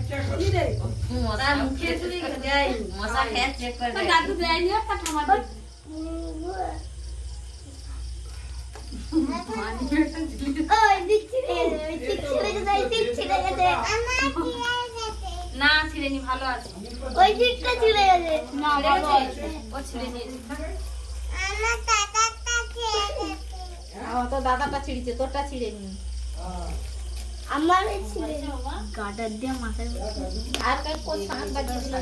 মশা মুখে চুরি দেয়, মশা খেয়ে চেক করে দেয়। দাদু দেয়নি আর তার ঠাম্মা দেয়। না ছিঁড়েনি, ভালো আছে। ওই দিকটা ছিঁড়ে গেছে। না ভালো আছে, ও ছিঁড়ে নিয়েছে। তো দাদাটা ছিঁড়েছে, তোরটা ছিঁড়েনি। আমার ছিঁড়ে গাটার দিয়ে মাথায় আর কাই কোন শাঁখ বাজিয়েছিল?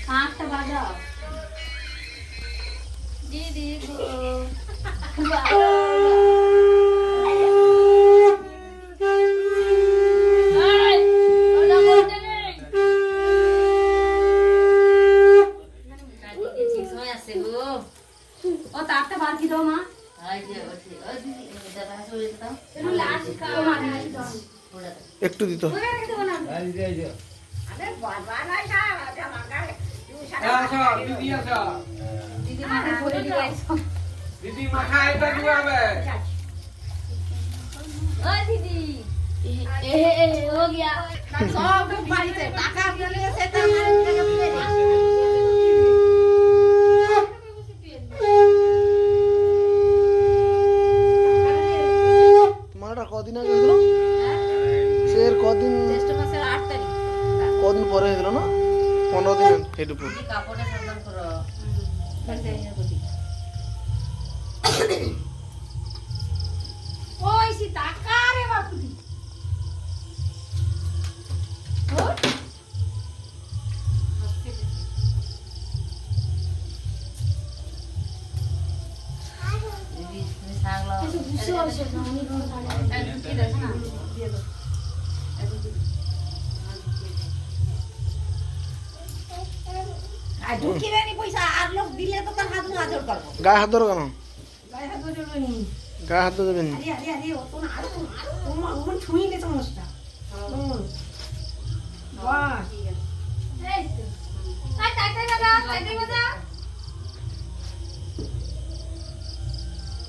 শাঁখটা বাজাও। দিদি গো। এই, ওটা বলতে নেই। ঠিক সময় আসছে গো। ও তারটা বার কি দাও মা। এই যে ওই দিদি, দাদা হাসে উড়ে দাও। একটু লাস্ট খাও মা, লাস্ট দাও। ওড়ে দাও। একটু দিত। ওরে রেখে দেবো না। দিদি মাথা ঘুরে দিয়ে আইছো। ও দিদি। हो गया। সব বাড়িতে টাকা চলে গেছে, তার মানে টাকা ফেলে দে। তোমার এটা কদিন আগে হয়েছিল? সে এর কদিন জ্যৈষ্ঠ মাসের 8 তারিখ। কদিন পরে হয়েছিল না? 15 দিন হেডুপুর। দিদি কাপড়ে সাবধান করো। ওই সি টাকা রে বাপুদি। দিদি তুমি শাক লাও। বুঝতে পারছো না আমি কোন কাজ কি দেখো না? দিয়ে দাও। আর ঢুকি দেনি পয়সা, আর লোক দিলে তো তার হাত আজর করবো। গায়ে হাত ধরো কেন? গায়ে হাত ধরবে নি। গায়ে হাত ধরে দেবেন। আরে আরে আরে, অত না, আরো ওমন ছুঁই নে চামচটা। বাহ, ঠিক আছে। এই তো তাই তাই তাই বাজা তাই বাজা।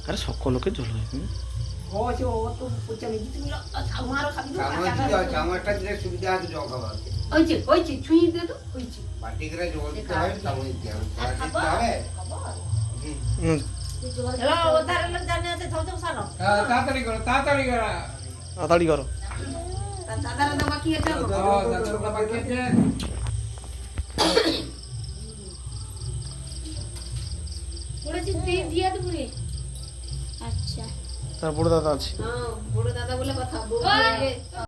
আরে সকলকে ঝোল হয়। ও যে ও তো পুচামি তুমি আমারও খাবি তো। চামচটা দিলে সুবিধা আছে জল খাবার। ওই যে ছুঁই দে তো, ওই যে। বাটি করে জল দিতে হবে, চামচ দিতে হবে। দিতে হবে। হ্যালো, ওধার লোক জানে আছে, ধর ধর সারো। তাড়াতাড়ি করো, তাড়াতাড়ি করো। তাড়াতাড়ি করো। তার দাদারা দাবা কি আছে? দাদুর বাবা খেয়েছে। বলেছি দিয়ে দেবো রে। আচ্ছা তার বড় দাদা আছে। হ্যাঁ, বড় দাদা বলে কথা, বড় ওই। বলে